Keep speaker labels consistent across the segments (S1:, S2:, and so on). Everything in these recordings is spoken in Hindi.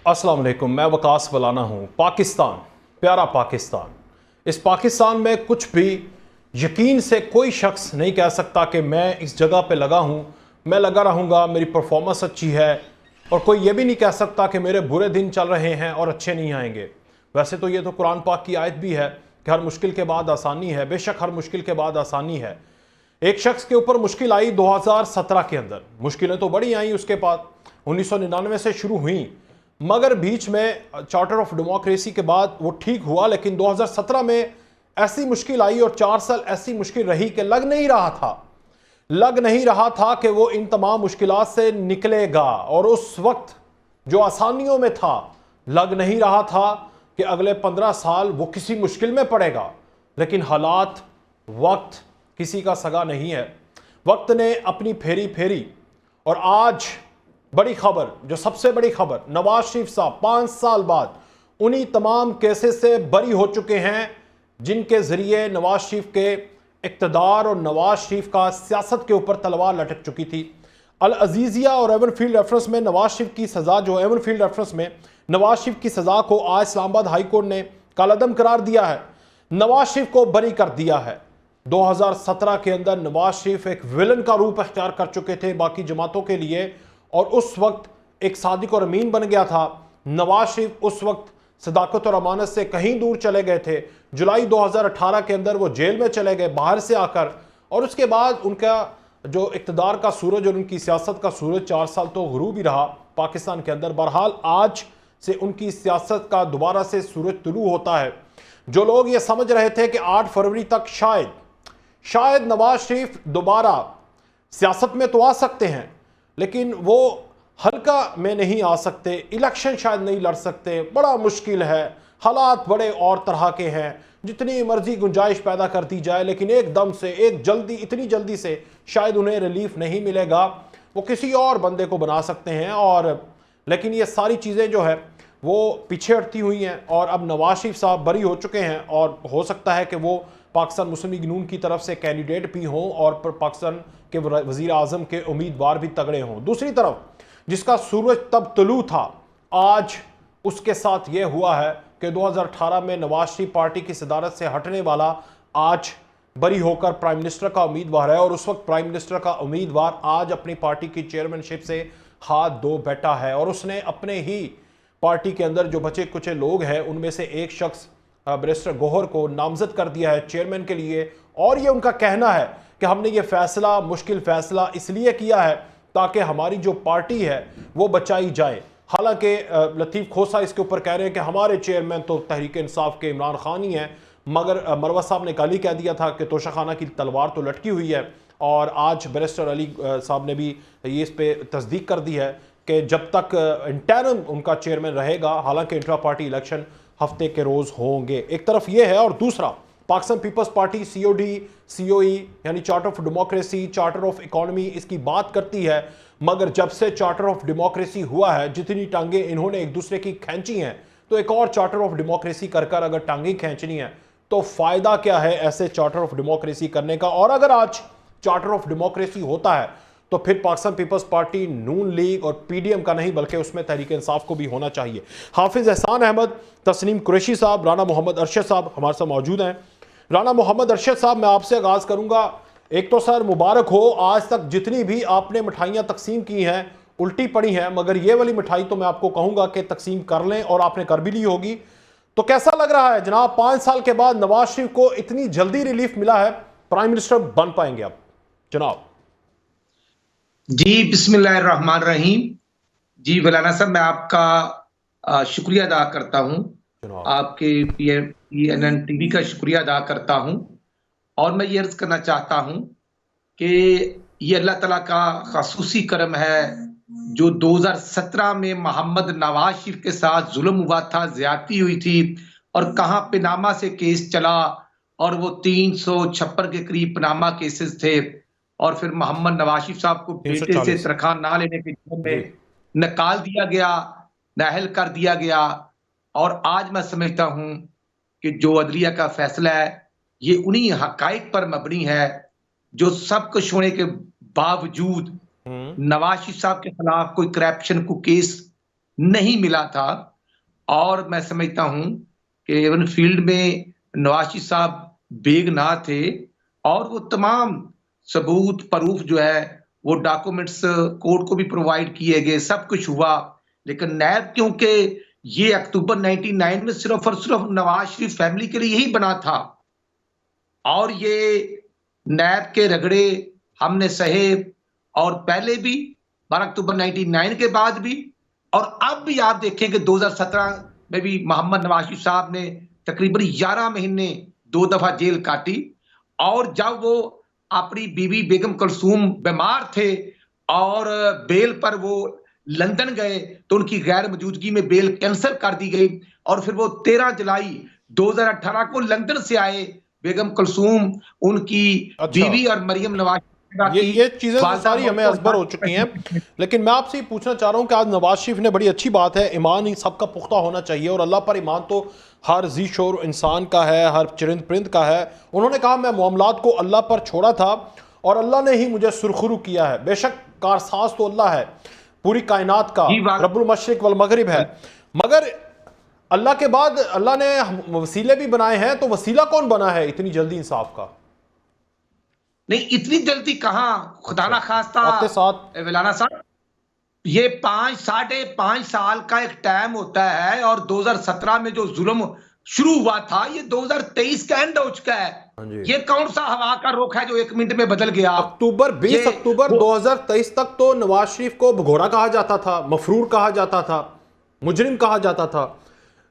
S1: अस्सलाम वालेकुम, मैं वकास वलाना हूँ। पाकिस्तान, प्यारा पाकिस्तान, इस पाकिस्तान में कुछ भी यकीन से कोई शख्स नहीं कह सकता कि मैं इस जगह पे लगा हूँ, मैं लगा रहूँगा, मेरी परफॉर्मेंस अच्छी है। और कोई ये भी नहीं कह सकता कि मेरे बुरे दिन चल रहे हैं और अच्छे नहीं आएंगे। वैसे तो ये तो कुरान पाक की आयत भी है कि हर मुश्किल के बाद आसानी है। बेशक हर मुश्किल के बाद आसानी है। एक शख्स के ऊपर मुश्किल आई 2017 के अंदर, मुश्किलें तो बड़ी आई उसके बाद, 1999 से शुरू हुई, मगर बीच में चार्टर ऑफ डेमोक्रेसी के बाद वो ठीक हुआ। लेकिन 2017 में ऐसी मुश्किल आई और 4 साल ऐसी मुश्किल रही कि लग नहीं रहा था कि वो इन तमाम मुश्किलात से निकलेगा। और उस वक्त जो आसानियों में था, लग नहीं रहा था कि अगले 15 साल वो किसी मुश्किल में पड़ेगा। लेकिन हालात, वक्त किसी का सगा नहीं है। वक्त ने अपनी फेरी फेरी और आज बड़ी खबर, जो सबसे बड़ी खबर, नवाज शरीफ साहब 5 साल बाद उन्हीं तमाम केसेस से बरी हो चुके हैं जिनके जरिए नवाज शरीफ के इक़्तिदार और नवाज शरीफ का सियासत के ऊपर तलवार लटक चुकी थी। अल अजीजिया और एवन फील्ड रेफरेंस में नवाज शरीफ की सजा, जो एवन फील्ड रेफरेंस में नवाज शरीफ की सजा को आज इस्लामाबाद हाई कोर्ट ने कालअदम करार दिया है, नवाज शरीफ को बरी कर दिया है। 2017 के अंदर नवाज शरीफ एक विलन का रूप अख्तियार कर चुके थे बाकी जमातों के लिए, और उस वक्त एक सादिक और अमीन बन गया था। नवाज शरीफ उस वक्त सदाकत और अमानत से कहीं दूर चले गए थे। जुलाई 2018 के अंदर वो जेल में चले गए बाहर से आकर, और उसके बाद उनका जो इक़्तिदार का सूरज और उनकी सियासत का सूरज 4 साल तो गुरूब ही रहा पाकिस्तान के अंदर। बहरहाल आज से उनकी सियासत का दोबारा से सूरज तुलू होता है। जो लोग ये समझ रहे थे कि 8 फरवरी तक शायद नवाज शरीफ दोबारा सियासत में तो आ सकते हैं, लेकिन वो हल्का में नहीं आ सकते, इलेक्शन शायद नहीं लड़ सकते, बड़ा मुश्किल है, हालात बड़े और तरह के हैं, जितनी मर्जी गुंजाइश पैदा कर दी जाए, लेकिन एकदम से इतनी जल्दी से शायद उन्हें रिलीफ नहीं मिलेगा। वो किसी और बंदे को बना सकते हैं। और लेकिन ये सारी चीज़ें जो है वो पीछे हटती हुई हैं और अब नवाज शरीफ साहब बरी हो चुके हैं, और हो सकता है कि वो पाकिस्तान मुस्लिम लीग नून की तरफ से कैंडिडेट भी हों और पाकिस्तान के वज़ीर आज़म के उम्मीदवार भी तगड़े हों। दूसरी तरफ जिसका सूरज तब तुलू था, आज उसके साथ ये हुआ है कि 2018 में नवाज शरीफ पार्टी की सदारत से हटने वाला आज बरी होकर प्राइम मिनिस्टर का उम्मीदवार है। और उस वक्त प्राइम मिनिस्टर का उम्मीदवार आज अपनी पार्टी की चेयरमैनशिप से हाथ धो बैठा है, और उसने अपने ही पार्टी के अंदर जो बचे कुचे लोग हैं उनमें से एक शख्स बैरिस्टर गौहर को नामजद कर दिया है चेयरमैन के लिए। और ये उनका कहना है कि हमने ये फैसला, मुश्किल फैसला इसलिए किया है ताकि हमारी जो पार्टी है वो बचाई जाए। हालांकि लतीफ़ खोसा इसके ऊपर कह रहे हैं कि हमारे चेयरमैन तो तहरीक इंसाफ के इमरान खान ही हैं, मगर मरवा साहब ने कल ही कह दिया था कि तोशाखाना की तलवार तो लटकी हुई है। और आज बैरिस्टर अली साहब ने भी ये इस पर तस्दीक कर दी है कि जब तक इंटरम उनका चेयरमैन रहेगा, हालांकि इंट्रा पार्टी इलेक्शन हफ्ते के रोज़ होंगे। एक तरफ ये है, और दूसरा Pakistan peoples party COD COE यानी charter of democracy, charter of economy, इसकी बात करती है, मगर जब से चार्टर ऑफ डेमोक्रेसी हुआ है, जितनी टांगे इन्होंने एक दूसरे की खींची हैं, तो एक और चार्टर ऑफ डेमोक्रेसी कर अगर टांगे खींचनी है तो फ़ायदा क्या है ऐसे चार्टर ऑफ डेमोक्रेसी करने का। और अगर आज चार्टर ऑफ डेमोक्रेसी होता है तो फिर पाकिस्तान पीपल्स पार्टी नून लीग और PDM का नहीं बल्कि उसमें तहरीक इंसाफ को भी होना चाहिए। हाफिज एहसान अहमद, तस्नीम कुरैशी साहब, राना मोहम्मद अरशद साहब हमारे साथ मौजूद हैं। राना मोहम्मद अरशद साहब, मैं आपसे आगाज़ करूंगा। एक तो सर मुबारक हो, आज तक जितनी भी आपने मिठाइयाँ तकसीम की हैं उल्टी पड़ी हैं, मगर ये वाली मिठाई तो मैं आपको कहूँगा कि तकसीम कर लें, और आपने कर भी ली होगी। तो कैसा लग रहा है जनाब, 5 साल के बाद नवाज शरीफ को इतनी जल्दी रिलीफ मिला है, प्राइम मिनिस्टर बन पाएंगे अब जनाब?
S2: जी बिस्मिल्लाहिर्रहमानिर्रहीम। जी वलाना साहब, मैं आपका शुक्रिया अदा करता हूं, आपके PNN TV का शुक्रिया अदा करता हूं। और मैं ये अर्ज करना चाहता हूं कि ये अल्लाह ताला का ख़ुसूसी करम है जो 2017 में मोहम्मद नवाज शरीफ के साथ जुल्म हुआ था, ज्यादती हुई थी, और कहां पनामा से केस चला, और वो 356 के करीब पनामा केसेस थे, और फिर मोहम्मद नवाज शरीफ साहब को बेटे से तनख्वाह ना लेने के जुर्म में निकाल दिया गया, नाअहल कर दिया गया। और आज मैं समझता हूं कि जो अदलिया का फैसला है ये उन्हीं हकाइक पर मबनी है जो सब कुछ होने के बावजूद नवाज शरीफ साहब के खिलाफ कोई करप्शन को केस नहीं मिला था। और मैं समझता हूं कि इवन फील्ड में नवाज शरीफ साहब बेगुनाह थे और वो तमाम सबूत प्रूफ जो है वो डॉक्यूमेंट्स कोर्ट को भी प्रोवाइड किए गए, सब कुछ हुआ। लेकिन नैब क्योंकि ये अक्टूबर 99 में सिर्फ और सिर्फ नवाज शरीफ फैमिली के लिए ही बना था और ये नैब के रगड़े हमने सहे, और पहले भी 12 अक्टूबर 99 के बाद भी, और अब भी आप देखें कि 2017 में भी मोहम्मद नवाज शरीफ साहब ने तकरीबन 11 महीने 2 दफा जेल काटी। और जब वो अपनी बीवी बेगम कुलसूम बीमार थे और बेल पर वो लंदन गए तो उनकी गैर मौजूदगी में बेल कैंसिल कर दी गई और फिर वो 13 जुलाई 2018 को लंदन से आए। बेगम कुलसूम उनकी
S1: अच्छा,
S2: बीवी और मरियम नवाज
S1: ये चीजें तो सारी हमें असबर हो चुकी हैं, लेकिन मैं आपसे ये पूछना चाह रहा हूं कि आज नवाज शरीफ ने, बड़ी अच्छी बात है, ईमान ही सबका पुख्ता होना चाहिए और अल्लाह पर ईमान तो हर जी शोर इंसान का है, हर चरिंद परिंद का है। उन्होंने कहा मैं मामलात को अल्लाह पर छोड़ा था और अल्लाह ने ही मुझे सुरखरू किया है। बेशक कारसाज तो अल्लाह है, पूरी कायनात का रब्बुल मशरिक वल मगरिब है, मगर अल्लाह के बाद अल्लाह ने वसीले भी बनाए हैं, तो वसीला कौन बना है इतनी जल्दी इंसाफ का?
S2: नहीं, इतनी जल्दी कहां, खुदा ना खास्ता
S1: आपके साथ
S2: विलाना साहब, ये 5-5.5 साल का एक टाइम होता है और 2017 में जो जुल्म शुरू हुआ था ये 2023 का एंड हो चुका है। ये कौन सा हवा का रुख है जो 1 मिनट में बदल गया?
S1: 20 अक्टूबर 2023 तक तो नवाज शरीफ को भगोड़ा कहा जाता था, मफरूर कहा जाता था, मुजरिम कहा जाता था।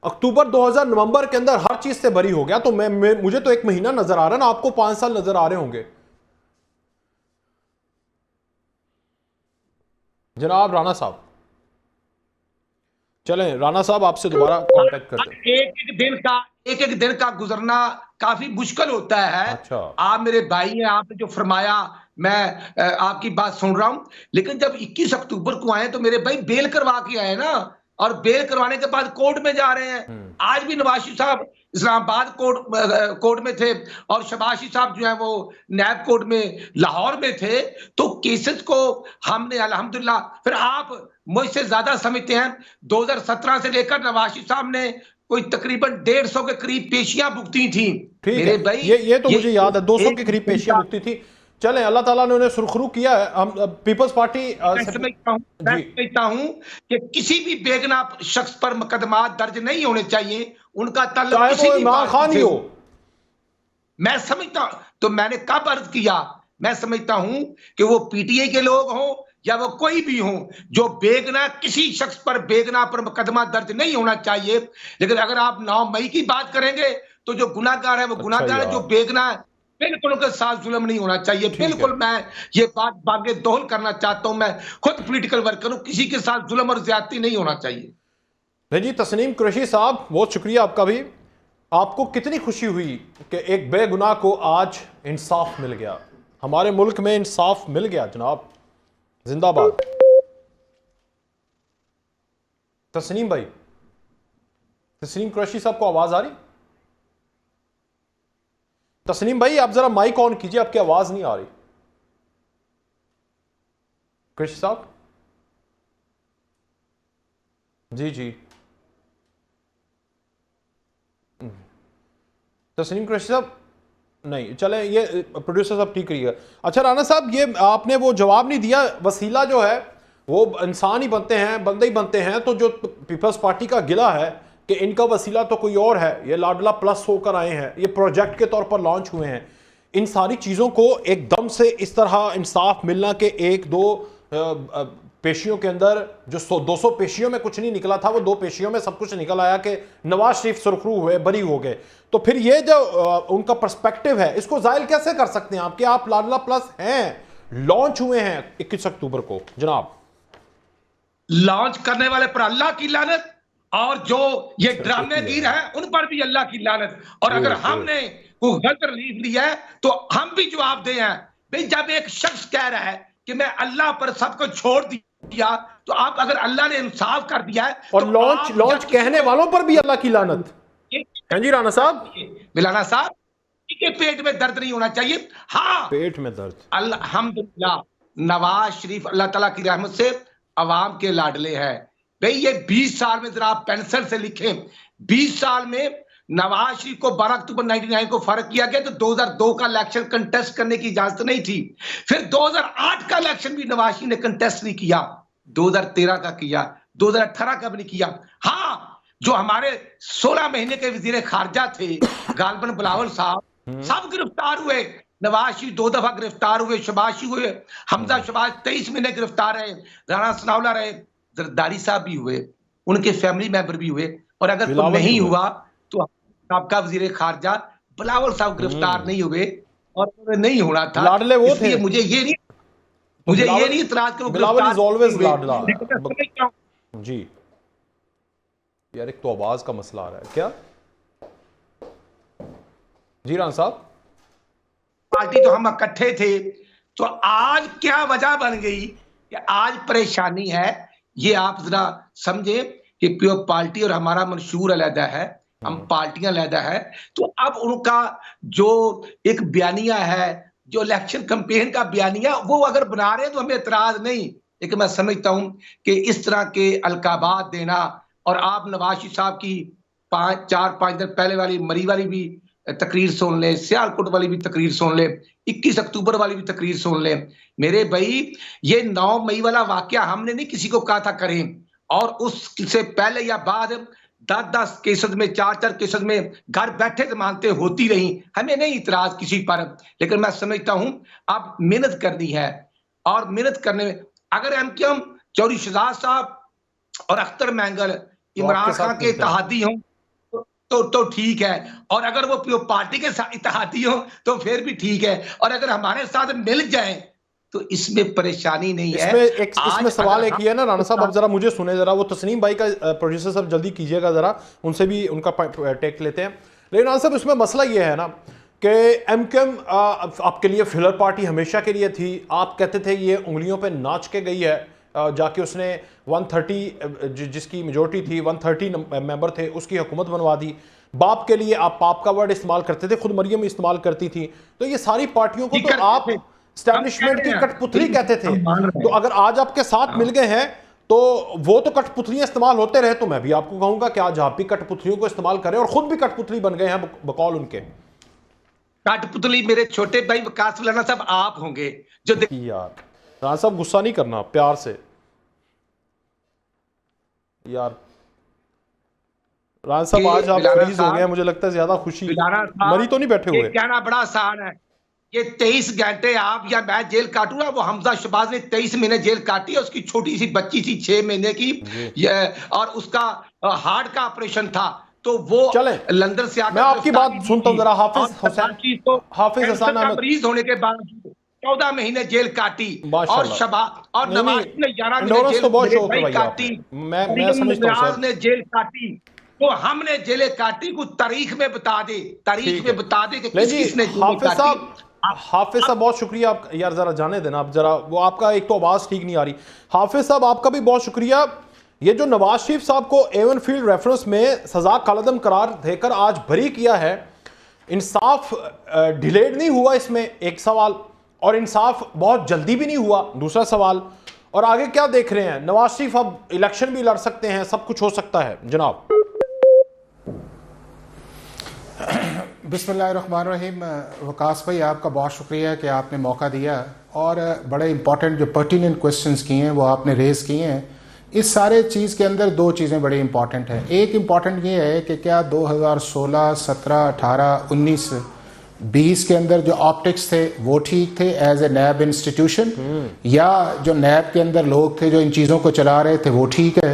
S1: अक्टूबर 2000 नवंबर के अंदर हर चीज से बरी हो गया। तो मुझे तो 1 महीना नजर आ रहा है ना, आपको 5 साल नजर आ रहे होंगे। जनाब राणा साहब, चलें राणा साहब आपसे दोबारा कांटेक्ट करते हैं।
S2: एक एक दिन का गुजरना काफी मुश्किल होता है।
S1: अच्छा,
S2: आप मेरे भाई हैं, आपने जो फरमाया मैं आपकी बात सुन रहा हूं, लेकिन जब 21 अक्टूबर को आए तो मेरे भाई बेल करवा के आए ना, और बेल करवाने के बाद कोर्ट में जा रहे हैं। आज भी नवाज शरीफ साहब इस्लामाबाद कोर्ट में थे और शहबाज शरीफ साहब जो है वो नैब कोर्ट में लाहौर में थे। तो केसेस को हमने अल्हम्दुलिल्लाह, फिर आप मुझसे ज्यादा समझते हैं, 2017 से लेकर नवाज शरीफ साहब ने कोई तकरीबन 150 के करीब पेशियां भुगती थी।
S1: मेरे भाई ये तो मुझे याद है, 200 के करीब पेशियां भुगती थी। चलें, अल्लाह ताला ने उन्हें सुरखरू किया है। हम पीपल्स पार्टी
S2: मैं समझता हूं कि किसी भी बेगुनाह शख्स पर मुकदमा दर्ज नहीं होने चाहिए, उनका ताल्लुक किसी भी
S1: इमरान खान ही हो।
S2: मैं समझता हूं, तो मैंने कब अर्ज किया, मैं समझता हूं कि वो पीटीआई के लोग हों या वो कोई भी हो, जो बेगुनाह, किसी शख्स पर बेगुनाह पर मुकदमा दर्ज नहीं होना चाहिए। लेकिन अगर आप 9 मई की बात करेंगे तो जो गुनाहगार है वो गुनाहगार है, जो बेगुनाह है बिल्कुल उनके साथ जुल्म नहीं होना चाहिए। बिल्कुल मैं ये बात बागे दोहल करना चाहता हूं, मैं खुद पॉलिटिकल वर्कर हूं, किसी के साथ जुल्म और ज्यादती नहीं होना चाहिए।
S1: नहीं जी, तस्नीम कुरैशी साहब बहुत शुक्रिया आपका भी। आपको कितनी खुशी हुई कि एक बेगुनाह को आज इंसाफ मिल गया, हमारे मुल्क में इंसाफ मिल गया जनाब, जिंदाबाद। तस्नीम भाई, तस्नीम कुरैशी साहब को आवाज आ रही? तस्नीम भाई आप जरा माइक ऑन कीजिए, आपकी आवाज नहीं आ रही। कुरैशी साहब जी जी, तस्नीम कुरैशी साहब नहीं, चले ये प्रोड्यूसर साहब ठीक करिएगा। अच्छा राणा साहब, ये आपने वो जवाब नहीं दिया, वसीला जो है वो इंसान ही बनते हैं, बंदे ही बनते हैं, तो जो पीपल्स पार्टी का गिला है कि इनका वसीला तो कोई और है, ये लाडला प्लस होकर आए हैं, ये प्रोजेक्ट के तौर पर लॉन्च हुए हैं, इन सारी चीज़ों को एकदम से इस तरह इंसाफ मिलना के 1-2 पेशियों के अंदर जो 200 पेशियों में कुछ नहीं निकला था, वो 2 पेशियों में सब कुछ निकल आया कि नवाज शरीफ सुरखरू हुए, बरी हो गए। तो फिर ये जो उनका पर्सपेक्टिव है, इसको जाहिर कैसे कर सकते हैं आप कि आप लाडला प्लस हैं, लॉन्च हुए हैं 21 अक्टूबर को? जनाब,
S2: लॉन्च करने वाले पर अल्लाह की लानत, और जो ये ड्रामेगीर है उन पर भी अल्लाह की लानत। और अगर हमने कोई गलत रिलीफ लिया है तो हम भी जवाब दे हैं। भाई जब एक शख्स कह रहा है कि मैं अल्लाह पर सबको छोड़ दिया, तो आप अगर अल्लाह ने इंसाफ कर दिया है
S1: और
S2: तो
S1: लॉन्च कहने वालों पर भी अल्लाह की लानत। हाँ जी राणा साहब,
S2: मिलाना साहब, के पेट में दर्द नहीं होना चाहिए। हाँ,
S1: पेट में दर्द,
S2: अल्हम्दुलिल्लाह नवाज शरीफ अल्लाह ताला की रहमत से अवाम के लाडले हैं, भाई ये 20 साल में जरा आप पेंसिल से लिखें, 20 साल में नवाज शरीफ को 12 अक्टूबर 99 को फर्क किया गया तो 2002 का इलेक्शन कंटेस्ट करने की इजाजत नहीं थी। फिर 2008 का इलेक्शन भी नवाज शरीफ ने कंटेस्ट नहीं किया, 2013 का किया, 2018 का भी नहीं किया। हाँ, जो हमारे 16 महीने के वजीर खारजा थे गालिबन बिलावल साहब, सब गिरफ्तार हुए। नवाज शरीफ 2 दफा गिरफ्तार हुए, शबाशी हुए, हमजा शबाज 23 महीने गिरफ्तार रहे, राणा सनाउल्लाह रहे, जरदारी साहब भी हुए, उनके फैमिली मेंबर भी हुए। और अगर तो नहीं हुआ तो आपका वजीर खारजा बिलावल साहब गिरफ्तार नहीं हुए और नहीं होना था।
S1: लाडले वो थे।
S2: मुझे ये नहीं इतराज कि वो
S1: गिरफ्तार जी। यार एक तो आवाज का मसला आ रहा है क्या जी राणा साहब?
S2: पार्टी तो हम इकट्ठे थे, तो आज क्या वजह बन गई कि आज परेशानी है, ये आप जरा समझे कि प्योर पार्टी और हमारा मंशूर अलहदा है, हम पार्टियां अलहदा है। तो अब उनका जो एक बयानिया है, जो इलेक्शन कैंपेन का बयानिया, वो अगर बना रहे हैं तो हमें एतराज नहीं, लेकिन मैं समझता हूं कि इस तरह के अलकाबात देना, और आप नवाज शरीफ साहब की 4-5 दिन पहले वाली मरी वाली भी तकरीर सुन ले, सियालकोट वाली भी तकरीर सुन ले, 21 अक्टूबर वाली भी तकरीर सुन ले। मेरे भाई, ये 9 मई वाला वाकया हमने नहीं किसी को कहा था करें, और उससे पहले या बाद 10-10 केसेस में, 4-4 केसेस में घर बैठे जमानतें होती रही, हमें नहीं इतराज किसी पर। लेकिन मैं समझता हूं अब मेहनत करनी है, और मेहनत करने में अगर एमकेएम चौधरी शहजाद साहब और अख्तर मैंगल इमरान खान के इत्तेहादी हों तो ठीक है, और अगर वो पार्टी के साथ इत्तेहादी हो तो फिर भी ठीक है, और अगर हमारे साथ मिल जाए तो इसमें परेशानी नहीं है।
S1: इसमें सवाल एक ही है ना राणा साहब, अब जरा मुझे सुने, जरा वो तस्नीम भाई का प्रोड्यूसर साहब जल्दी कीजिएगा, जरा उनसे भी उनका टेक लेते हैं। लेकिन राणा साहब, इसमें मसला ये है ना कि एमकेएम आपके लिए फिलर पार्टी हमेशा के लिए थी। आप कहते थे ये उंगलियों पे नाच के गई है, जाके उसने 130 जिसकी मेजोरिटी थी, 130 मेंबर थे, उसकी हुकूमत बनवा दी। बाप के लिए आप पाप का वर्ड इस्तेमाल करते थे, खुद मरियम इस्तेमाल करती थी। तो ये सारी पार्टियों को तो आप एस्टैब्लिशमेंट की कठपुतली कहते थे। तो अगर आज आपके साथ मिल गए हैं तो वो तो कठपुतलियां इस्तेमाल होते रहे, तो मैं भी आपको कहूंगा कि आज आप भी कठपुतलियों को इस्तेमाल करें, और खुद भी कठपुतली बन गए हैं बकौल उनके।
S2: कठपुतली मेरे छोटे भाई वकास मौलाना साहब आप होंगे जो
S1: यार राणा साहब, गुस्सा नहीं करना, प्यार से यार। राणा साहब, आज आप फ्रीज हो गए, मुझे लगता है ज्यादा खुशी, मरी तो नहीं बैठे हुए।
S2: कहना बड़ा आसान है, ये 23 घंटे आप या मैं जेल काटू ना, वो हमजा शहबाज ने 23 महीने जेल काटी है, उसकी छोटी सी बच्ची थी 6 महीने की, और उसका हार्ट का ऑपरेशन था, तो वो चले लंदन से आकर,
S1: मैं आपकी बात सुनता हूं जरा। हाफिज हसन
S2: मरीज होने के बावजूद 14 महीने जेल काटी, और शबाज और नवाज ने 11 महीने जेल काटी, नवाज ने जेल काटी, तो हमने जेल काटी को तारीख में बता दे, तारीख में बता दे कि किसने जेल काटी।
S1: हाफिज साहब बहुत शुक्रिया आप, यार जरा जाने देना आप, जरा वो आपका एक तो आवाज ठीक नहीं आ रही। हाफिज साहब आपका भी बहुत शुक्रिया। ये जो नवाज शरीफ साहब को एवन फील्ड रेफरेंस में सजा कालदम करार देकर आज बरी किया है, इंसाफ डिलेड नहीं हुआ इसमें, एक सवाल, और इंसाफ बहुत जल्दी भी नहीं हुआ, दूसरा सवाल। और आगे क्या देख रहे हैं? नवाज शरीफ अब इलेक्शन भी लड़ सकते हैं, सब कुछ हो सकता है जनाब।
S3: बिस्मिल्लाहिर्रहमानिर्रहीम। वकास भाई आपका बहुत शुक्रिया कि आपने मौका दिया, और बड़े इंपॉर्टेंट जो पर्टिनेंट क्वेश्चंस किए हैं वो आपने रेज़ किए हैं। इस सारे चीज़ के अंदर 2 चीज़ें बड़ी इंपॉर्टेंट हैं। एक इंपॉर्टेंट ये है कि क्या 2016, 17, 18, 19, 20 के अंदर जो ऑप्टिक्स थे वो ठीक थे एज ए नैब इंस्टीट्यूशन, या जो नैब के अंदर लोग थे जो इन चीज़ों को चला रहे थे वो ठीक है,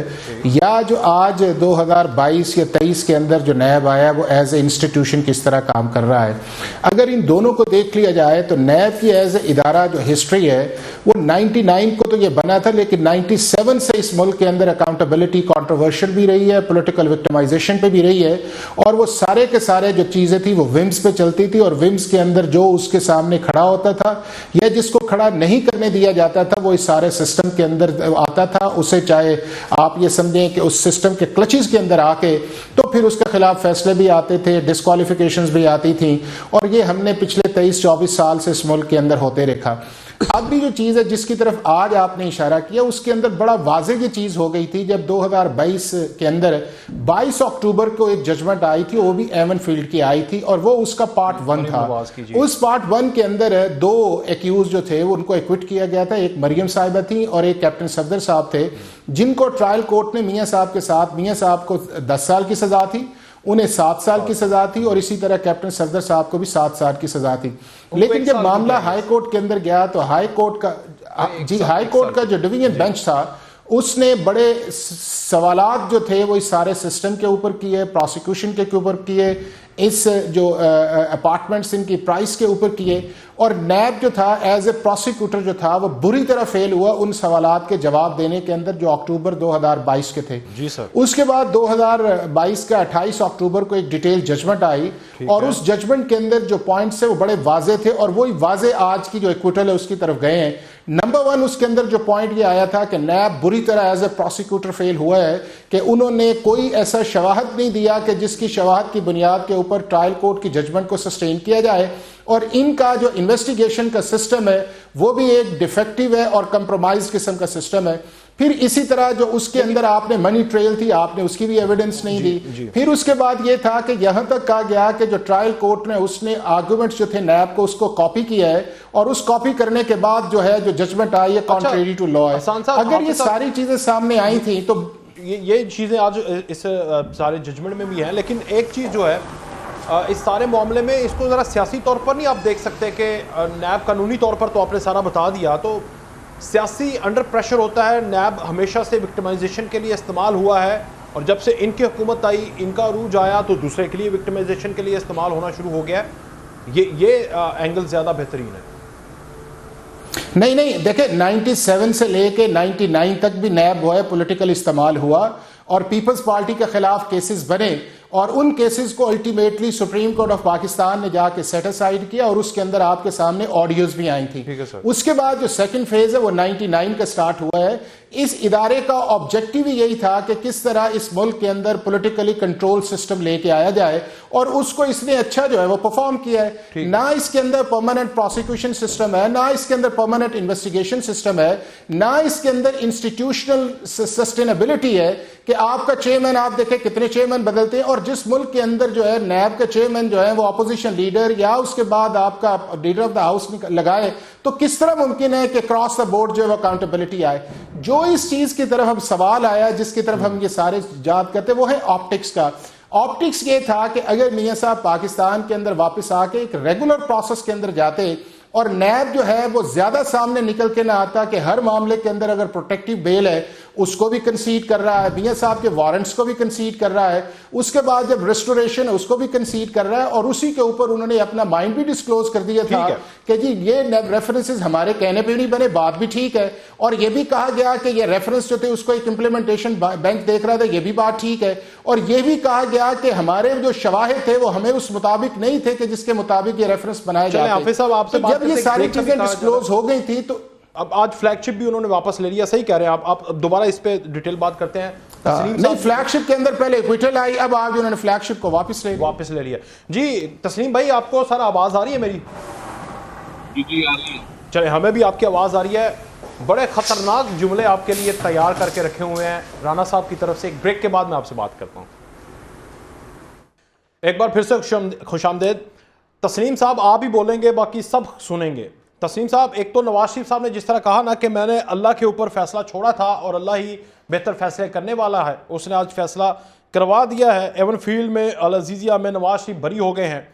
S3: या जो आज 2022 या 23 के अंदर जो नैब आया वो एज ए इंस्टीट्यूशन किस तरह काम कर रहा है। अगर इन दोनों को देख लिया जाए तो नैब की एज ए इदारा जो हिस्ट्री है वो 99 को तो ये बना था, लेकिन 97 से इस मुल्क के अंदर अकाउंटेबिलिटी कॉन्ट्रोवर्शियल भी रही है, पॉलिटिकल विक्टिमाइजेशन पे भी रही है, और वो सारे के सारे जो चीज़ें थी वो विम्स पे चलती थी, और विम्स के अंदर जो उसके सामने खड़ा होता था या जिसको खड़ा नहीं करने दिया जाता था वो इस सारे सिस्टम के अंदर आता था। उसे चाहे आप ये समझें कि उस सिस्टम के क्लचेस के अंदर आके तो फिर उसके खिलाफ फैसले भी आते थे, डिस्क्वालिफिकेशंस भी आती थी, और ये हमने पिछले 23-24 साल से इस मुल्क के अंदर होते रखा। अब भी जो चीज़ है जिसकी तरफ आज आपने इशारा किया उसके अंदर बड़ा वाज़ेह चीज़ हो गई थी जब 2022 के अंदर 22 अक्टूबर को एक जजमेंट आई थी, वो भी एवन फील्ड की आई थी और वो उसका पार्ट 1 था। उस पार्ट 1 के अंदर 2 एक्यूज जो थे वो उनको एक्विट किया गया था, एक मरियम साहिबा थी और एक कैप्टन सफदर साहब थे, जिनको ट्रायल कोर्ट ने मियाँ साहब को 10 साल की सजा थी, उन्हें 7 साल की सजा थी और इसी तरह कैप्टन सफदर साहब को भी 7 साल की सजा थी। लेकिन जब मामला हाई कोर्ट के अंदर गया तो हाई कोर्ट का जो डिवीजन बेंच था उसने बड़े सवालात जो थे वो इस सारे सिस्टम के ऊपर किए, प्रोसिक्यूशन के ऊपर किए, इस जो अपार्टमेंट्स इनकी प्राइस के ऊपर किए, और नैब जो था एज ए प्रोसिक्यूटर जो था वो बुरी तरह फेल हुआ उन सवालात के जवाब देने के अंदर जो अक्टूबर 2022 के थे।
S1: जी सर।
S3: उसके बाद 2022 का 28 अक्टूबर को एक डिटेल जजमेंट आई और उस जजमेंट के अंदर जो पॉइंट्स है वो बड़े वाजे थे और वही वाजे आज की जो इक्विटल है उसकी तरफ गए हैं। नंबर 1 उसके अंदर जो पॉइंट ये आया था कि नैब बुरी तरह एज ए प्रोसिक्यूटर फेल हुआ है कि उन्होंने कोई ऐसा शवाहद नहीं दिया कि जिसकी शवाहद की बुनियाद के ऊपर ट्रायल कोर्ट की जजमेंट को सस्टेन किया जाए, और इनका जो इन्वेस्टिगेशन का सिस्टम है वो भी एक डिफेक्टिव है और कंप्रोमाइज किस्म का सिस्टम है। फिर इसी तरह जो उसके अंदर आपने मनी ट्रेल थी, आपने उसकी भी एविडेंस नहीं दी। फिर उसके बाद ये था कि यहां तक कहा गया कि जो ट्रायल कोर्ट ने उसने आर्गुमेंट्स जो थे नैब को उसको कॉपी किया है और उस कॉपी करने के बाद जो है जो जजमेंट आई है कॉन्ट्रेरी टू लॉ है। अगर ये सारी चीजें सामने आई थी तो
S1: ये चीजें आज इस सारे जजमेंट में भी हैं, लेकिन एक चीज जो है इस सारे मामले में इसको ज़रा सियासी तौर पर नहीं आप देख सकते कि नैब कानूनी तौर पर तो आपने सारा बता दिया, तो सियासी अंडर प्रेशर होता है। नैब हमेशा से विक्टिमाइजेशन के लिए इस्तेमाल हुआ है और जब से इनकी हुकूमत आई, इनका रूज आया तो दूसरे के लिए विक्टिमाइजेशन के लिए इस्तेमाल होना शुरू हो गया है। ये एंगल ज़्यादा बेहतरीन है।
S3: नहीं देखे 97 से लेके 99 तक भी नैब वो है पॉलिटिकल इस्तेमाल हुआ और पीपल्स पार्टी के खिलाफ केसेस बने और उन केसेस को ultimately supreme court of Pakistan ने जाके सेट असाइड किया और उसके अंदर आपके सामने ऑडियोज भी आई थी। उसके बाद जो सेकंड फेज है वो 99 का स्टार्ट हुआ है। इस इदारे का ऑब्जेक्टिव ही यही था कि किस तरह इस मुल्क के अंदर पॉलिटिकली कंट्रोल सिस्टम लेके आया जाए और उसको इसने अच्छा जो है वो परफॉर्म किया है। ना इसके अंदर परमानेंट प्रोसिक्यूशन सिस्टम है, ना इसके अंदर परमानेंट इन्वेस्टिगेशन सिस्टम है, ना इसके अंदर इंस्टीट्यूशनल सस्टेनेबिलिटी है कि आपका चेयरमैन आप देखें कितने चेयरमैन बदलते हैं और जिस मुल्क के अंदर जो है नैब का चेयरमैन जो है वो अपोजिशन लीडर या उसके बाद आपका लीडर ऑफ द हाउस लगाए, तो किस तरह मुमकिन है कि क्रॉस द बोर्ड जो है वो अकाउंटेबिलिटी आए। जो इस चीज की तरफ हम सवाल आया जिसकी तरफ हम ये सारे याद करते वो है ऑप्टिक्स का। ऑप्टिक्स ये था कि अगर मियां साहब पाकिस्तान के अंदर वापस आके एक रेगुलर प्रोसेस के अंदर जाते और नैब जो है वो ज्यादा सामने निकल के ना आता कि हर मामले के अंदर अगर प्रोटेक्टिव बेल है उसको भी कंसीड कर रहा है, मियां साहब के वारंट्स को भी कंसीड कर रहा है, उसके बाद जब रेस्टोरेशन है उसको भी कंसीड कर रहा है और उसी के ऊपर उन्होंने अपना माइंड भी डिस्क्लोज कर दिया था कि जी ये रेफरेंसेस हमारे कहने पे नहीं बने, बात भी ठीक है, और ये भी कहा गया कि ये रेफरेंस जो थे उसको एक इंप्लीमेंटेशन बैंक देख रहा था, ये भी बात ठीक है, और ये भी कहा गया कि हमारे जो शवाहिद थे वो हमें उस मुताबिक नहीं थे कि जिसके मुताबिक ये रेफरेंस बनाए जाते। जब ये सारी चीजें डिस्क्लोज हो गई थी तो
S1: अब आज फ्लैगशिप भी उन्होंने वापस ले लिया। सही कह रहे हैं आप दोबारा इस पे डिटेल बात करते हैं।
S3: नहीं, फ्लैगशिप के अंदर पहले इक्विटल आई, अब आज उन्होंने फ्लैगशिप को वापस ले लिया। जी तस्लीम भाई, आपको सर आवाज आ रही है मेरी?
S4: जी आ रही है।
S1: चले, हमें भी आपकी आवाज आ रही है। बड़े खतरनाक जुमले आपके लिए तैयार करके रखे हुए हैं राना साहब की तरफ से। एक ब्रेक के बाद मैं आपसे बात करता हूं। एक बार फिर से खुशामदेद। तस्लीम साहब आप ही बोलेंगे, बाकी सब सुनेंगे। तस्लीम साहब, एक तो नवाज शरीफ साहब ने जिस तरह कहा ना कि मैंने अल्लाह के ऊपर फैसला छोड़ा था और अल्लाह ही बेहतर फैसले करने वाला है, उसने आज फैसला करवा दिया है। एवन फील्ड में अल अजीज़िया में नवाज शरीफ बरी हो गए हैं।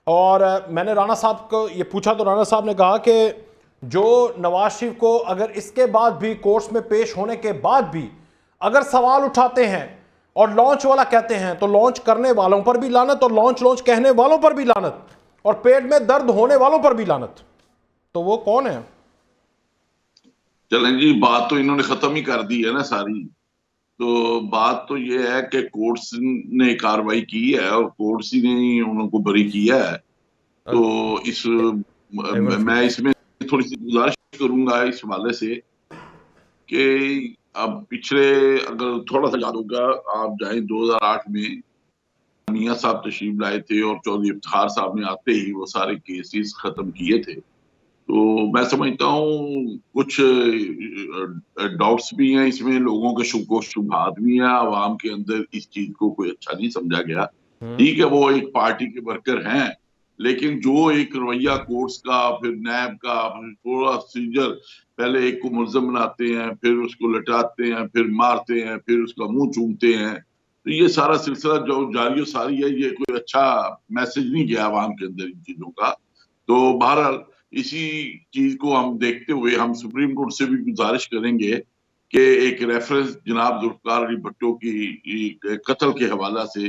S1: और मैंने राना साहब को ये पूछा तो राना साहब ने कहा कि जो नवाज शरीफ को अगर इसके बाद भी कोर्ट्स में पेश होने के बाद भी अगर सवाल उठाते हैं और लॉन्च वाला कहते हैं तो लॉन्च करने वालों पर भी लानत और लॉन्च कहने वालों पर भी लानत और पेट में दर्द होने वालों पर भी लानत। तो वो कौन है?
S4: चलें जी, बात तो इन्होंने खत्म ही कर दी है ना सारी। तो बात तो ये है कि कोर्ट्स ने कार्रवाई की है और कोर्ट्स ही ने उनको बरी किया है। तो मैं इसमें थोड़ी सी गुजारिश करूंगा इस हवाले से कि अब पिछले अगर थोड़ा सा याद होगा, आप जाए 2008 में मियां साहब तशरीफ लाए थे और चौधरी इफ्तिखार साहब ने आते ही वो सारे केसेस खत्म किए थे। तो मैं समझता हूँ कुछ डाउट्स भी हैं इसमें, लोगों के शुभात भी हैं, आवाम के अंदर इस चीज को कोई अच्छा नहीं समझा गया। ठीक है, वो एक पार्टी के वर्कर हैं, लेकिन जो एक रवैया कोर्ट्स का, फिर नैब का, फिर थोड़ा प्रोसीजर, पहले एक को मुलजम बनाते हैं, फिर उसको लटाते हैं, फिर मारते हैं, फिर उसका मुंह चूमते हैं, तो ये सारा सिलसिला जो जारी सारी है, ये कोई अच्छा मैसेज नहीं गया आवाम के अंदर इन चीजों का। तो बहरहाल इसी चीज को हम देखते हुए हम सुप्रीम कोर्ट से भी गुजारिश करेंगे कि एक रेफरेंस जनाब जुल्फकार अली भट्टो की कत्ल के हवाला से,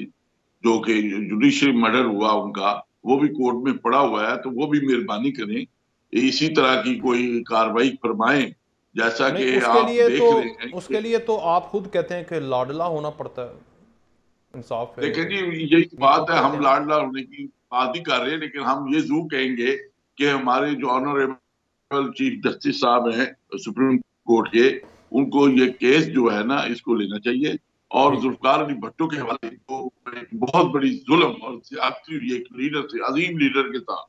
S4: जो कि जुडिशियल मर्डर हुआ उनका, वो भी कोर्ट में पड़ा हुआ है, तो वो भी मेहरबानी करें, इसी तरह की कोई कार्रवाई फरमाएं, जैसा कि आप देख रहे हैं।
S1: उसके लिए तो आप खुद कहते हैं कि लाडला होना पड़ता है, इंसाफ है।
S4: देखें जी, यही बात है, हम लाडला होने की बात ही कर रहे हैं, लेकिन हम ये जरूर कहेंगे कि हमारे जो ऑनरेबल चीफ जस्टिस साहब हैं सुप्रीम कोर्ट के, उनको ये केस जो है ना, इसको लेना चाहिए, और जुल्फकार अली भट्टो के हवाले को एक बहुत बड़ी जुल्म और ज्यादती हुई एक लीडर से, अजीम लीडर के साथ,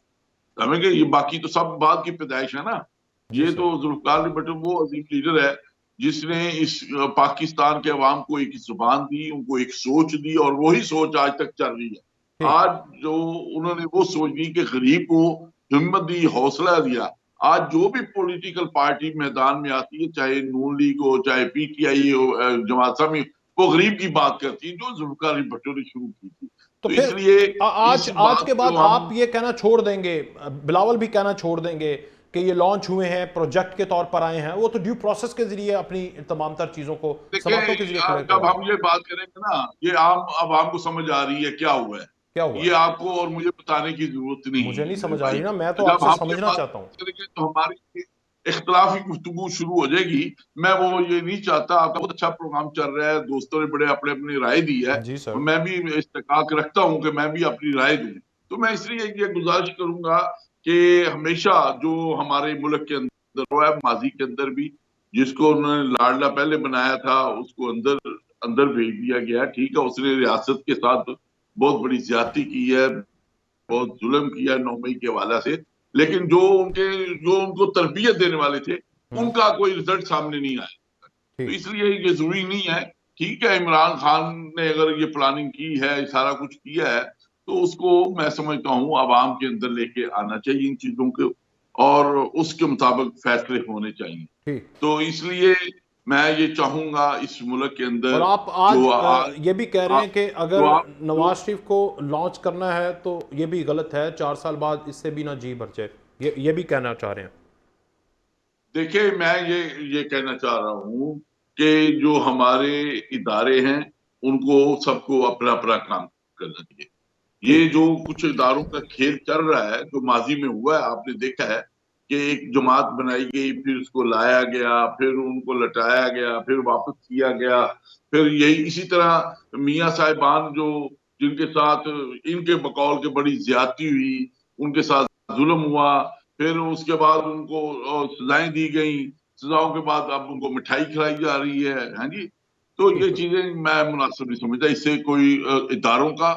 S4: हमें ये बाकी तो सब बात की पैदाइश है ना, ये तो जुल्फकार अली भट्टो वो अजीम लीडर है जिसने इस पाकिस्तान के अवाम को एक जुबान दी, उनको एक सोच दी, और वही सोच आज तक चल रही है। आज जो उन्होंने वो सोच दी कि गरीब को हिम्मत दी, हौसला दिया, आज जो भी पॉलिटिकल पार्टी मैदान में आती है, चाहे नून लीग हो, चाहे पीटीआई हो, जमात इस्लामी, वो गरीब की बात करती है, जो जुल्फकार अली भट्टो ने शुरू की थी।
S1: तो इसलिए आज के बाद आप ये कहना छोड़ देंगे, बिलावल भी कहना छोड़ देंगे कि ये लॉन्च हुए हैं, प्रोजेक्ट के तौर पर आए हैं, वो तो ड्यू प्रोसेस के जरिए अपनी तमाम तर चीजों को समाप्तों के जरिए
S4: जब हम ये बात करेंगे ना, ये आवाम को समझ आ रही है क्या हुआ है,
S1: क्या हुआ,
S4: ये आपको और मुझे बताने की जरूरत नहीं,
S1: मुझे नहीं समझ आ रही ना, मैं तो आपसे समझना चाहता हूँ।
S4: तो हमारी इख्तलाफी गुफ्तगू शुरू हो जाएगी। मैं वो ये नहीं चाहता। आपका बहुत अच्छा प्रोग्राम चल रहा है, दोस्तों ने बड़े अपने अपनी राय दी है, तो मैं भी इस्तेकाक रखता हूँ कि मैं भी अपनी राय दूं। तो मैं इसलिए ये गुजारिश करूंगा कि हमेशा जो हमारे मुल्क के अंदर हुआ है, माजी के अंदर भी, जिसको उन्होंने लाडला पहले बनाया था, उसको अंदर भेज दिया गया। ठीक है, उसने रियासत के साथ बहुत बड़ी ज्यादती की है, बहुत जुल्म किया है 9 मई के हवाला से, लेकिन जो उनको तरबियत देने वाले थे, उनका कोई रिजल्ट सामने नहीं आया। तो इसलिए ये जरूरी नहीं है। ठीक है, इमरान खान ने अगर ये प्लानिंग की है, सारा कुछ किया है, तो उसको मैं समझता हूँ आवाम के अंदर लेके आना चाहिए इन चीजों को, और उसके मुताबिक फैसले होने चाहिए। तो इसलिए मैं ये चाहूंगा इस मुल्क के अंदर।
S1: और आप आज ये भी कह रहे हैं कि अगर नवाज शरीफ को लॉन्च करना है तो ये भी गलत है, 4 साल बाद इससे भी ना जी भर जाए, ये भी कहना चाह रहे हैं। देखिए,
S4: मैं ये कहना चाह रहा हूँ कि जो हमारे इदारे हैं, उनको सबको अपना अपना काम करना चाहिए। ये जो कुछ इदारों का खेल चल रहा है, जो माजी में हुआ है, आपने देखा है कि एक जमात बनाई गई, फिर उसको लाया गया, फिर उनको लटाया गया, फिर वापस किया गया, फिर यही इसी तरह मियां साहिबान जो जिनके साथ इनके बकौल के बड़ी ज्यादती हुई, उनके साथ जुल्म हुआ, फिर उसके बाद उनको सजाएं दी गई, सजाओं के बाद अब उनको मिठाई खिलाई जा रही है। हाँ जी, तो ये चीजें मैं मुनासिब नहीं समझता। इससे कोई इदारों का,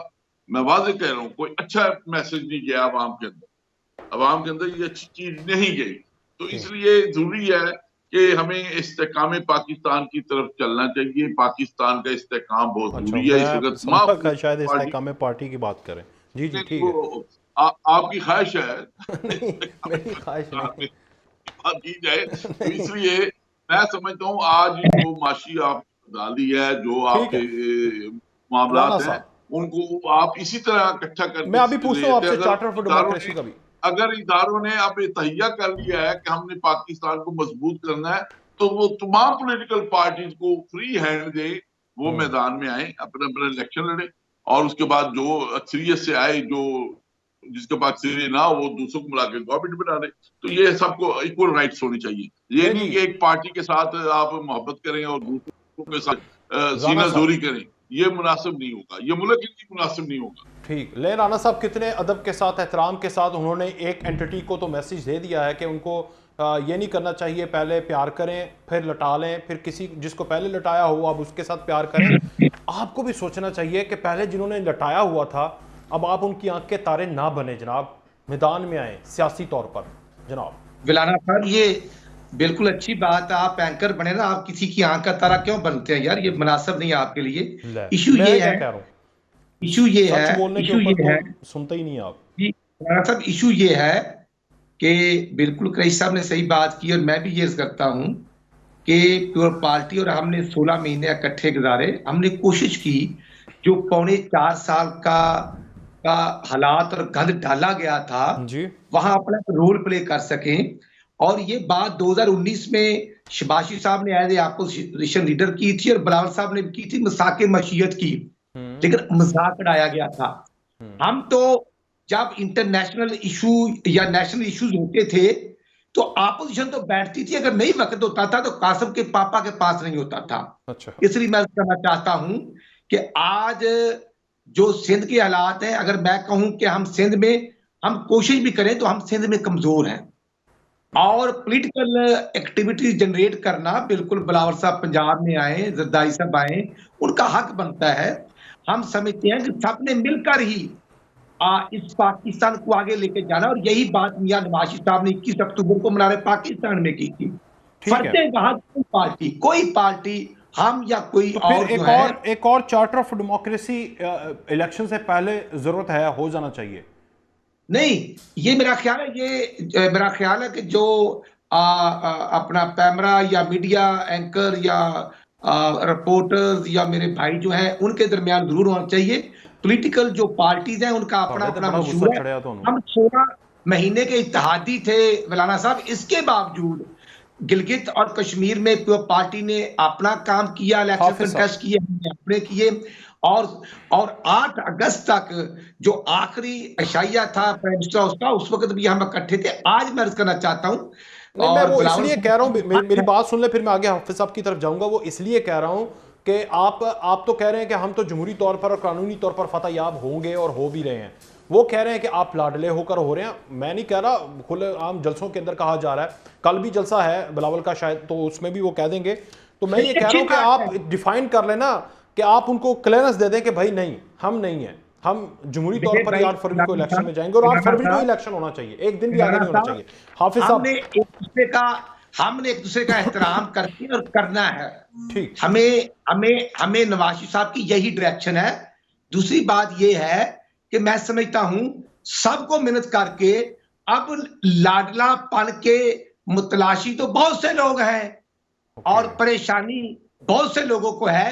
S4: मैं वाज़ेह कह रहा हूँ, कोई अच्छा मैसेज नहीं गया आवाम के अंदर, अवाम के अंदर ये अच्छी चीज नहीं गई। तो इसलिए जरूरी है कि हमें इस्तेकाम पाकिस्तान की तरफ चलना चाहिए। पाकिस्तान का इस्तेकाम बहुत जरूरी है। इस वक्त
S1: शायद इस्तेकाम पार्टी की बात करें। जी जी, ठीक है,
S4: आपकी ख्वाहिश है
S1: मेरी ख्वाहिश नहीं
S4: बात की जाए। तो इसलिए मैं समझता हूँ आज जो माशी आप डाली है, जो आपके मामलात हैं, उनको आप इसी तरह इकट्ठा करके,
S1: मैं अभी पूछता हूँ आपसे चार्टर फॉर डेमोक्रेसी का भी,
S4: अगर इदारों ने अब तहिया कर लिया है कि हमने पाकिस्तान को मजबूत करना है, तो वो तमाम पॉलिटिकल पार्टीज को फ्री हैंड दे, वो मैदान में आए, अपना अपना इलेक्शन लड़े, और उसके बाद जो अक्सरियत से आए, जो जिसके पास अक्सरियत ना, वो दूसरों को मिला के गवर्नमेंट बना दे। तो ये सबको इक्वल राइट्स होनी चाहिए। ये नहीं कि एक पार्टी के साथ आप मोहब्बत करें और दूसरों के साथ सीनाजोरी करें, ये मुनासिब नहीं होगा, ये मुल्क के लिए मुनासिब नहीं होगा।
S1: ठीक, लेकिन राना साहब कितने अदब के साथ, एहतराम के साथ उन्होंने एक एंटिटी को तो मैसेज दे दिया है कि उनको ये नहीं करना चाहिए, पहले प्यार करें फिर लटा लें, फिर किसी जिसको पहले लटाया हुआ अब उसके साथ प्यार करें। आपको भी सोचना चाहिए कि पहले जिन्होंने लटाया हुआ था, अब आप उनकी आंख के तारे ना बने जनाब, मैदान में आए सियासी तौर पर जनाब।
S2: विलाना साहब, ये बिल्कुल अच्छी बात है। आप एंकर बने ना, आप किसी की आंख का तारा क्यों बनते हैं यार, ये मुनासिब नहीं है आपके लिए। इशू
S1: मैं
S2: ये
S1: क्या
S2: है,
S1: कह रहा हूँ,
S2: इशू ये
S1: सच
S2: है,
S1: बोलने के
S2: इशू ये
S1: ऊपर
S2: है
S1: तो सुनते ही नहीं आप।
S2: कि विलाना साहब, इशू ये है कि बिल्कुल क्रैश साहब ने सही बात की और मैं भी ये करता हूं कि प्योर पार्टी और हमने 16 महीने इकट्ठे गुजारे। हमने कोशिश की जो पौने 4 साल का हालात और गंद डाला गया था,
S1: जी
S2: वहां अपना रोल प्ले कर सकें। और ये बात 2019 में शिबाशी साहब ने एज ए अपोजिशन लीडर की थी और बिलावल साहब ने की थी, मसाके मशीयत की, लेकिन मजाक उड़ाया गया था। हम तो जब इंटरनेशनल इशू या नेशनल इश्यूज होते थे तो अपोजिशन तो बैठती थी, अगर नहीं वक्त होता था तो कासिम के पापा के पास नहीं होता था।
S1: अच्छा
S2: इसलिए मैं कहना चाहता हूं कि आज जो सिंध के हालात हैं, अगर मैं कहूं कि हम सिंध में हम कोशिश भी करें तो हम सिंध में कमजोर हैं, और पॉलिटिकल एक्टिविटीज जनरेट करना, बिल्कुल बिलावल साहब पंजाब में आए, जरदारी साहब आए, उनका हक बनता है। हम समझते हैं कि सबने मिलकर ही इस पाकिस्तान को आगे लेके जाना, और यही बात मियां नवाज साहब ने 21 अक्टूबर को मनारे पाकिस्तान में की थी।
S1: ठीक है।
S2: फर्क है वहां कोई पार्टी हम या कोई
S1: तो फिर
S2: और जो है,
S1: एक और चार्टर ऑफ डेमोक्रेसी इलेक्शन से पहले जरूरत है, हो जाना चाहिए।
S2: नहीं, ये मेरा ख्याल है, ये मेरा ख्याल है कि जो अपना पैमरा या मीडिया एंकर या रिपोर्टर्स या मेरे भाई जो हैं उनके दरमियान जरूर होना चाहिए। पॉलिटिकल जो पार्टीज हैं उनका अपना अपना मशहूर है। हम 16 महीने के इत्तेहादी थे मौलाना साहब, इसके बावजूद गिलगित और कश्मीर में पार्टी ने अपना काम किया, इलेक्शन कंटेस्ट किए, हमने अपने किए, और 8 अगस्त तक जो आखिरी अशाइया था प्राइम मिनिस्टर उसका, उस वक्त भी हम इकट्ठे थे। आज मैं अर्ज करना चाहता हूं,
S1: नहीं, मैं वो इसलिए कह रहा हूं, मेरी बात सुन ले फिर मैं आगे हाफिज साहब की तरफ जाऊंगा। वो इसलिए कह रहा हूं कि आप तो कह रहे हैं कि हम तो जमहूरी तौर पर और कानूनी तौर पर फतह याब होंगे और हो भी रहे हैं। वो कह रहे हैं कि आप लाडले होकर हो रहे हैं। मैं नहीं कह रहा, खुले आम जलसों के अंदर कहा जा रहा है, कल भी जलसा है बिलावल का शायद, तो उसमें भी वो कह देंगे। तो मैं ये कह रहा हूं कि आप डिफाइन कर लेना कि आप उनको क्लियरेंस दे दें कि भाई नहीं, हम नहीं है, हम जमहूरी तौर पर 8 फरवरी को इलेक्शन में जाएंगे, और 8 फरवरी को इलेक्शन होना चाहिए, एक दिन भी आगे नहीं होना चाहिए। हाफिज साहब,
S2: हमने एक दूसरे का एहतराम करके और करना है।
S1: ठीक,
S2: हमें नवाज साहब की यही डायरेक्शन है। दूसरी बात यह है कि मैं समझता हूं सबको मेहनत करके, अब लाडलापन के मुतलाशी तो बहुत से लोग हैं और परेशानी बहुत से लोगों को है,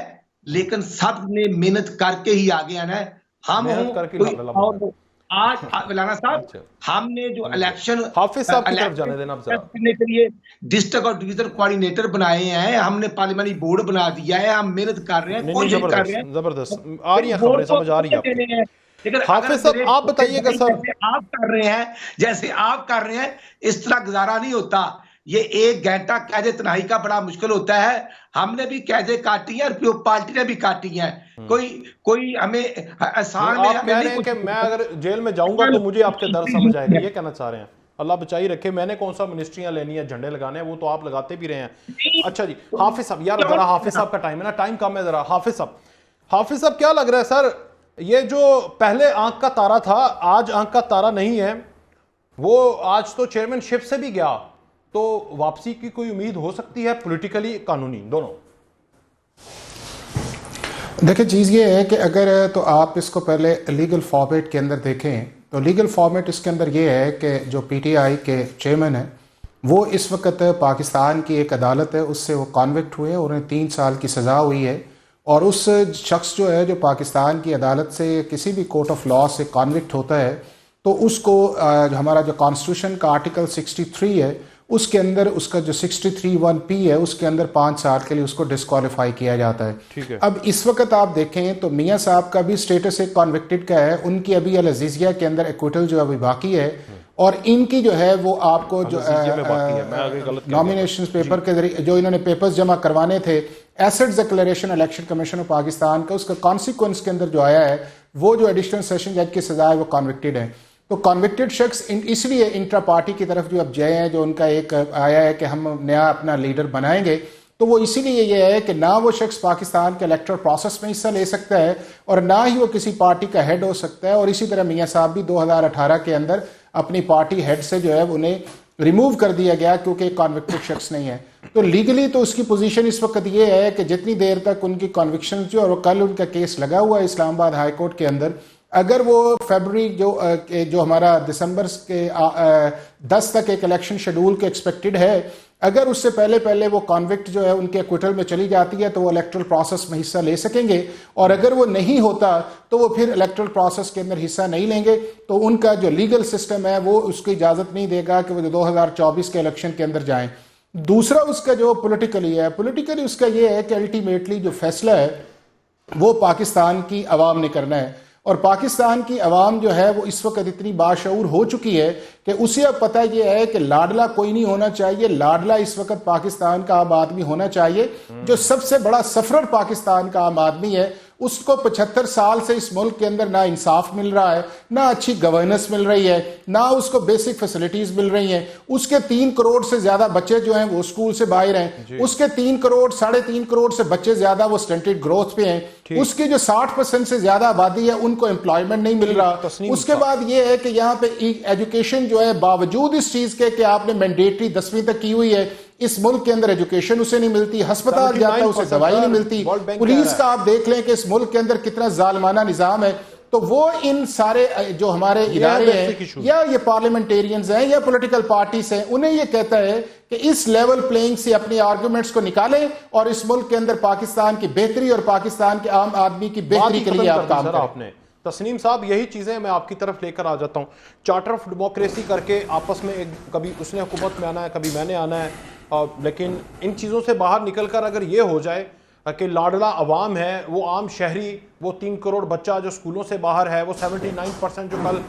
S2: लेकिन सब ने मेहनत करके ही आगे आना है। हम और आज मौलाना साहब, हमने जो इलेक्शन
S1: हाफिज साहब की तरफ जाने देना
S2: करने के लिए डिस्ट्रिक्ट और डिवीजन कोऑर्डिनेटर बनाए हैं, हमने पार्लियामेंट बोर्ड बना दिया है, हम मेहनत कर रहे हैं, कोशिश कर रहे हैं।
S1: जबरदस्त आ रही है खबरें, समझ आ रही है।
S2: लेकिन
S1: हाफिज साहब आप बताइएगा सर,
S2: जैसे आप कर रहे हैं इस तरह गुजारा नहीं होता। ये 1 घंटा कैदे तन्हाई का बड़ा मुश्किल होता है। हमने भी कैदे काटी है और पार्टी ने भी काटी है। कोई हमें आसान
S1: आप कह रहे हैं कि मैं अगर जेल में जाऊंगा तो मुझे आपके दर्द समझ आएगा, ये कहना चाह रहे हैं? अल्लाह बचाई रखे, मैंने कौन सा मिनिस्ट्रियां लेनी है, झंडे लगाने हैं, वो तो आप लगाते भी रहे हैं। अच्छा जी, हाफिज साहब, यार जरा हाफिज साहब का टाइम है ना, टाइम कम है जरा। हाफिज साहब क्या लग रहा है सर, ये जो पहले आंख का तारा था आज आंख का तारा नहीं है, वो आज तो चेयरमैनशिप से भी गया, तो वापसी की कोई उम्मीद हो सकती है, पॉलिटिकली कानूनी दोनों?
S3: देखिए चीज़ ये है कि अगर तो आप इसको पहले लीगल फॉर्मेट के अंदर देखें तो लीगल फॉर्मेट इसके अंदर ये है कि जो पीटीआई के चेयरमैन है वो इस वक्त पाकिस्तान की एक अदालत है उससे वो कॉन्विक्ट हुए, उन्हें 3 साल की सज़ा हुई है, और उस शख्स जो है जो पाकिस्तान की अदालत से किसी भी कोर्ट ऑफ लॉ से कॉन्विक्ट होता है तो उसको हमारा जो कॉन्स्टिट्यूशन का आर्टिकल 63 है उसके अंदर उसका जो 63(1)(p है उसके अंदर 5 साल के लिए उसको डिस्क्वालीफाई किया जाता है।
S1: ठीक है।
S3: अब इस वक्त आप देखें तो मियां साहब का भी स्टेटस एक कॉन्विक्टेड का है, उनकी अभी अल अजीजिया के अंदर एक्विटल जो अभी बाकी है, और इनकी जो है वो आपको जो नॉमिनेशन पेपर के जरिए जो इन्होंने पेपर्स जमा करवाने थे assets declaration election commission of Pakistan का, उसका कॉन्सिक्वेंस के अंदर जो आया है वो जो एडिशनल सेशन जज की सजा है वो कॉन्विक्टेड है। तो कॉन्विक्टेड शख्स इसलिए इंट्रा पार्टी की तरफ जो अब जय है, जो उनका एक आया है कि हम नया अपना लीडर बनाएंगे, तो वो इसीलिए ये है कि ना वो शख्स पाकिस्तान के इलेक्टोरल प्रोसेस में हिस्सा ले सकता है और ना ही वो किसी पार्टी का हेड हो सकता है। और इसी तरह मियां साहब भी 2018 के अंदर अपनी पार्टी हेड से जो है उन्हें रिमूव कर दिया गया क्योंकि एक कॉन्विक्टेड शख्स नहीं है। तो लीगली तो उसकी पोजीशन इस वक्त ये है कि जितनी देर तक उनकी कॉन्विक्शन जो, और कल उनका केस लगा हुआ है इस्लामाबाद हाई कोर्ट के अंदर, अगर वो फरवरी जो हमारा दिसंबर के 10 तक एक इलेक्शन शेड्यूल के एक्सपेक्टेड है, अगर उससे पहले पहले वो कॉन्विक्ट जो है उनके एक्विटल में चली जाती है तो वो इलेक्टोरल प्रोसेस में हिस्सा ले सकेंगे, और अगर वो नहीं होता तो वो फिर इलेक्टोरल प्रोसेस के अंदर हिस्सा नहीं लेंगे। तो उनका जो लीगल सिस्टम है वो उसकी इजाजत नहीं देगा कि वो 2024 के इलेक्शन के अंदर जाएं। दूसरा उसका जो पॉलिटिकली उसका ये है कि अल्टीमेटली जो फैसला है वो पाकिस्तान की आवाम ने करना है, और पाकिस्तान की आवाम जो है वो इस वक्त इतनी बाशऊर हो चुकी है कि उसे अब पता ये है कि लाडला कोई नहीं होना चाहिए, लाडला इस वक्त पाकिस्तान का आम आदमी होना चाहिए। जो सबसे बड़ा सफरर पाकिस्तान का आम आदमी है, उसको 75 साल से इस मुल्क के अंदर ना इंसाफ मिल रहा है, ना अच्छी गवर्नेंस मिल रही है, ना उसको बेसिक फैसिलिटीज मिल रही हैं। उसके 3 करोड़ से ज्यादा बच्चे जो हैं वो स्कूल से बाहर हैं, उसके 3 करोड़ 3.5 करोड़ से बच्चे ज्यादा वो स्टंटेड ग्रोथ पे हैं, उसकी जो 60% से ज्यादा आबादी है उनको एम्प्लॉयमेंट नहीं मिल रहा। उसके बाद ये है कि यहाँ पे एजुकेशन जो है, बावजूद इस चीज के कि आपने मैंडेटरी 10वीं तक की हुई है, इस मुल्क के अंदर एजुकेशन उसे नहीं मिलती, अस्पताल जाता है उसे दवाई नहीं मिलती, पुलिस का आप देख लें कि इस मुल्क के अंदर कितना जालिमाना निजाम है। तो वो इन सारे जो हमारे इदारे हैं या ये पार्लियामेंटेरियंस हैं या पॉलिटिकल पार्टीज हैं, उन्हें ये कहता है कि इस लेवल प्लेइंग से अपने आर्गुमेंट्स को निकालें और इस मुल्क के अंदर पाकिस्तान की बेहतरी और पाकिस्तान के आम आदमी की बेहतरी के लिए आप काम करें।
S1: तस्नीम साहब, यही चीज़ें मैं आपकी तरफ लेकर आ जाता हूँ। चार्टर ऑफ डेमोक्रेसी करके आपस में कभी उसने हुकूमत में आना है, कभी मैंने आना है, लेकिन इन चीज़ों से बाहर निकलकर अगर ये हो जाए कि लाडला अवाम है, वो आम शहरी, वो 3 करोड़ बच्चा जो स्कूलों से बाहर है, वो 79% जो कल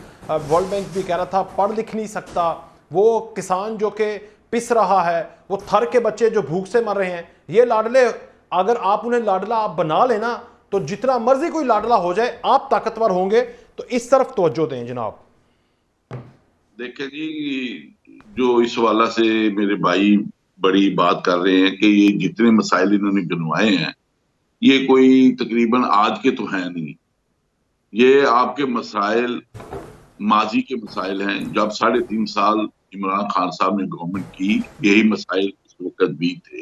S1: वर्ल्ड बैंक भी कह रहा था पढ़ लिख नहीं सकता, वो किसान जो कि पिस रहा है, वो थर के बच्चे जो भूख से मर रहे हैं, ये लाडले अगर आप उन्हें लाडला आप बना लेना तो जितना मर्जी कोई लाडला हो जाए आप ताकतवर होंगे। तो इस तरफ तवज्जो दें जनाब।
S4: देखिए जी, जो इस हवाला से मेरे भाई बड़ी बात कर रहे हैं कि ये जितने मसाइल इन्होंने गिनवाए हैं ये कोई तकरीबन आज के तो हैं नहीं, ये आपके मसाइल माजी के मसाइल हैं। जब 3.5 साल इमरान खान साहब ने गवर्नमेंट की, यही मसाइल उस वक्त भी थे।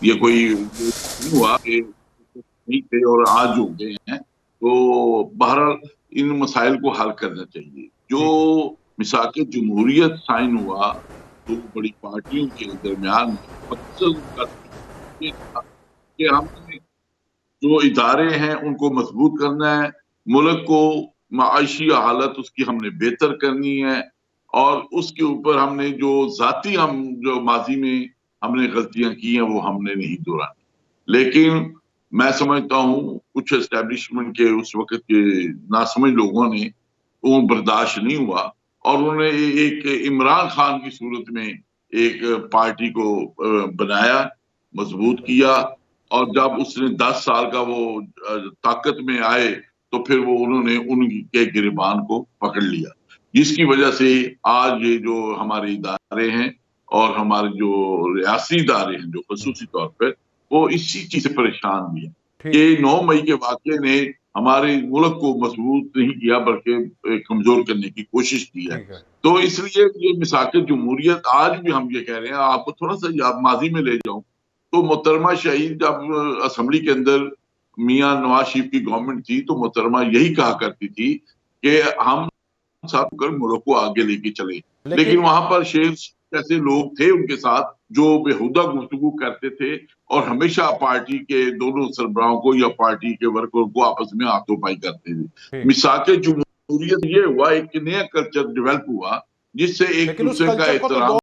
S4: ये कोई नहीं हुआ कि नहीं थे और आज हो गए हैं। तो बहरहाल इन मसाइल को हल करना चाहिए। जो मिसाक जमहूरियत साइन हुआ तो बड़ी पार्टियों के दरमियान कि हमने जो इदारे हैं उनको मजबूत करना है, मुल्क को माशी हालत उसकी हमने बेहतर करनी है, और उसके ऊपर हमने जो माजी में हमने गलतियां की हैं वो हमने नहीं दोहरानी। लेकिन मैं समझता हूँ कुछ एस्टेब्लिशमेंट के उस वक्त के नासमझ लोगों ने वो बर्दाश्त नहीं हुआ और उन्होंने एक इमरान खान की सूरत में एक पार्टी को बनाया, मजबूत किया, और जब उसने 10 साल का वो ताकत में आए तो फिर वो उन्होंने उनके गिरबान को पकड़ लिया, जिसकी वजह से आज ये जो हमारे इदारे हैं और हमारे जो रियासी इदारे हैं जो खसूसी तौर पर, वो इसी चीज से परेशान भी है कि 9 मई के वाक़ये ने हमारे मुल्क को मजबूत नहीं किया बल्कि कमजोर करने की कोशिश की है। तो इसलिए ये मिसाक जमहूरियत आज भी हम ये कह रहे हैं। आपको थोड़ा सा माजी में ले जाऊं तो मोहतरमा शहीद जब असेंबली के अंदर मियां नवाज शरीफ की गवर्नमेंट थी तो मोहतरमा यही कहा करती थी कि हम सब कर मुल्क को आगे लेके चले, लेकिन वहां पर शेर ऐसे लोग थे उनके साथ जो बेहुदा गुफ्तगू करते थे और हमेशा पार्टी के दोनों सरबराहों को या पार्टी के वर्करों को आपस में हाथोपाई करते थे। मिसाक जमहूरियत ये हुआ, एक नया कल्चर डेवलप हुआ जिससे एक दूसरे का एहतराम